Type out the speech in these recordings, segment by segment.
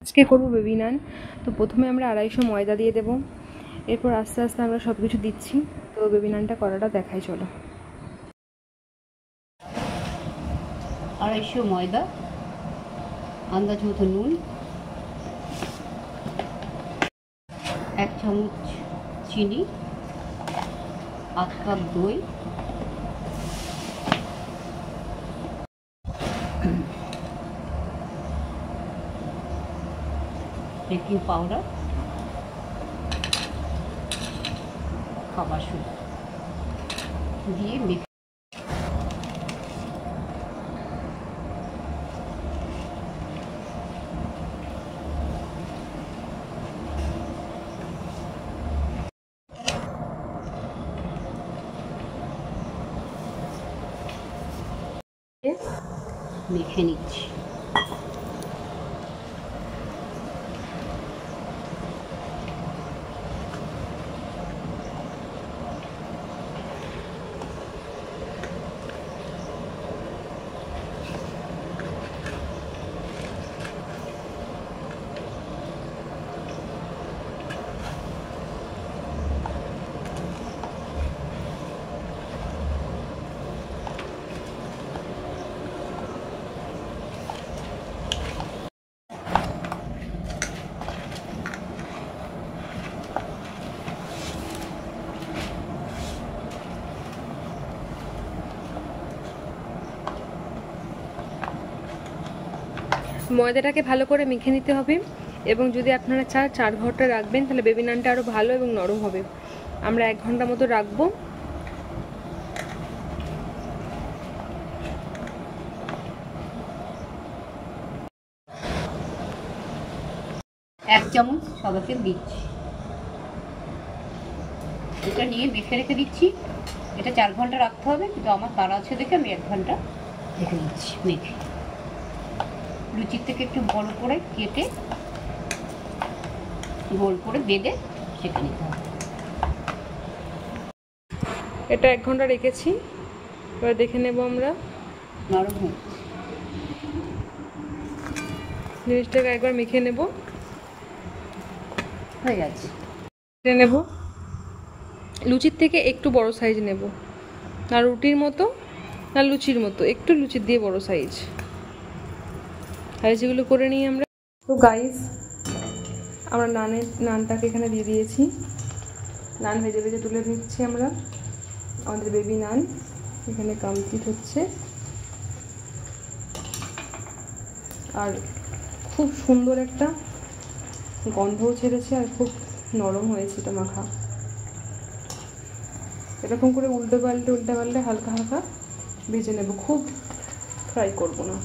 আজকে করব বেবি নান। তো প্রথমে আমরা 250 ময়দা দিয়ে দেব, এরপর আস্তে আস্তে আমরা সব কিছু দিচ্ছি। তো বেবি নানটা করাটা দেখাই, চলো। 250 ময়দা, আন্দাজ মতো নুন, 1 চামচ চিনি, 8 কাপ দই, বেকিং পাউডার, খাবার সোডা দিয়ে মিক্স। মেখে নিচ্ছি। ময়দাটাকে ভালো করে মেখে নিতে হবে, এবং যদি আপনারা চান 4 ঘন্টা রাখবেন তাহলে বেবি নানটা আরও ভালো এবং নরম হবে। আমরা 1 ঘন্টা মতো রাখবো। এক চামচ সাদা তেল দিচ্ছি, এটা নিয়ে মেখে রেখে দিচ্ছি। এটা 4 ঘন্টা রাখতে হবে, কিন্তু আমার তাড়া আছে দেখে আমি 1 ঘন্টা রেখে দিচ্ছি মেখে। লুচির থেকে একটু বড় করে কেটে গোল করে বেঁধে সেঁকে নিতে হবে। এটা 1 ঘন্টা রেখেছি, এবার দেখে নেব আমরা। নরম হয়ে জিনিসটাকে একবার মেখে নেব, হয়ে গেছে। নেব লুচির থেকে একটু বড় সাইজ নেব, না রুটির মতো না লুচির মতো, একটু লুচির দিয়ে বড় সাইজ। আর যেগুলো করে নিই আমরা। তো গাইস, আমরা নানটাকে এখানে দিয়ে দিয়েছি। নান ভেজে ভেজে তুলে দিচ্ছি আমরা। আমাদের বেবি নান এখানে কমপ্লিট হচ্ছে, আর খুব সুন্দর একটা গন্ধও ছেড়েছে, আর খুব নরম হয়েছে এটা মাখা। এরকম করে উল্টে পাল্টে হালকা হালকা ভেজে নেব, খুব ফ্রাই করব না।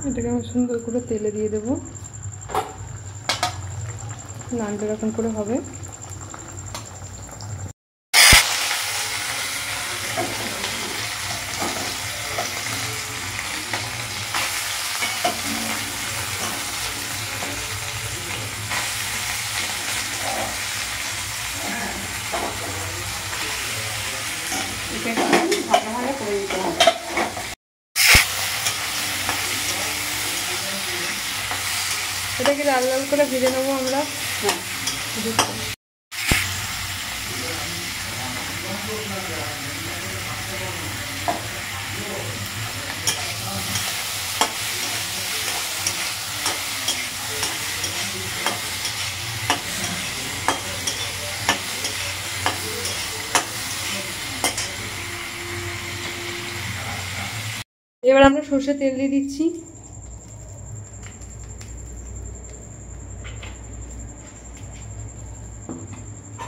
এটাকে আমি সুন্দর করে তেলে দিয়ে দেবো। নানটা এরকম করে হবে। ভালো ভালো করে দিতে হবে। এটাকে লাল লাল করে ভেজে নেবো আমরা। হ্যাঁ, এবার আমরা সর্ষের তেল দিয়ে দিচ্ছি।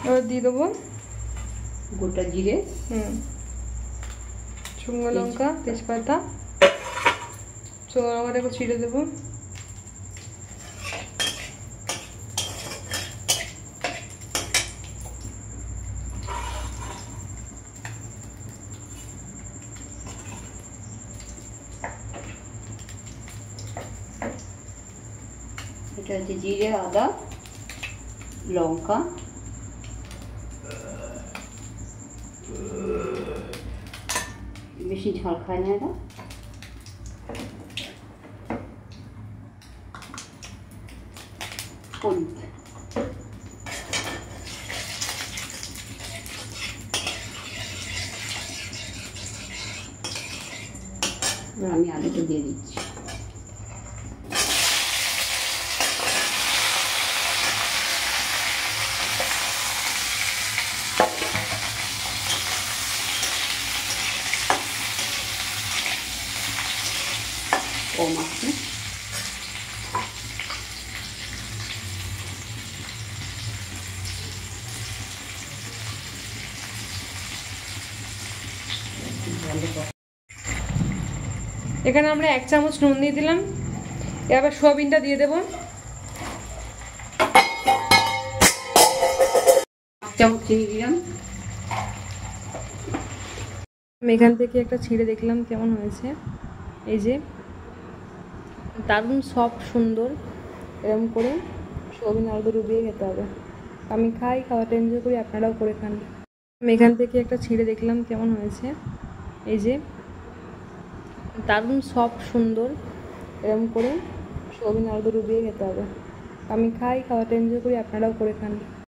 এবার দিয়ে দেবো গোটা জিরে, শুকনো লঙ্কা, তেজপাতা। শুকনো লঙ্কাটা একটু ছিঁড়ে দেবো। এটা হচ্ছে জিরে, আদা, লঙ্কা, বেশি ঝাল খায় না এরা। হলুদ, আমি আলুটা দিয়ে দিচ্ছি। কম আছে, এখানে আমরা 1 চামচ নুন দিয়ে দিলাম। এবার সোয়াবিনটা দিয়ে দেবো। 1 চামচ চিনি দিলাম। আমি এখান থেকে একটা ছিঁড়ে দেখলাম কেমন হয়েছে। এই যে দারুণ সফট সুন্দর, এরকম করে সোয়াবিন আলু ডুবিয়ে খেতে হবে। আমি খাই, খাওয়াটা এনজয় করি, আপনারাও করে খান। আমি এখান থেকে একটা ছিঁড়ে দেখলাম কেমন হয়েছে। এই যে দারুণ সফট সুন্দর, এরকম করে সোয়াবিন আলু ডুবিয়ে খেতে হবে। আমি খাই, খাওয়াটা এনজয় করি, আপনারাও করে খান।